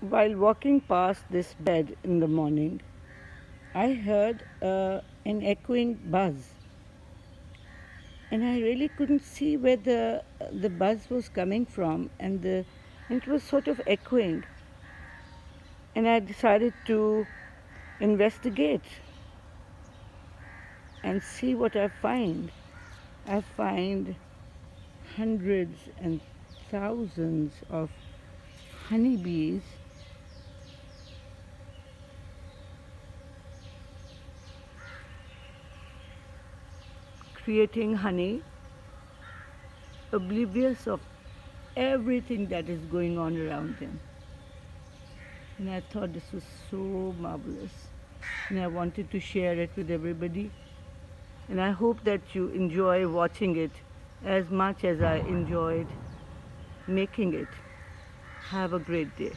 While walking past this bed in the morning, I heard an echoing buzz, and I really couldn't see where the buzz was coming from, and it was sort of echoing, and I decided to investigate and see what I find. I find hundreds and thousands of honeybees creating honey, oblivious of everything that is going on around them. And I thought this was so marvelous. And I wanted to share it with everybody. And I hope that you enjoy watching it as much as I enjoyed making it. Have a great day.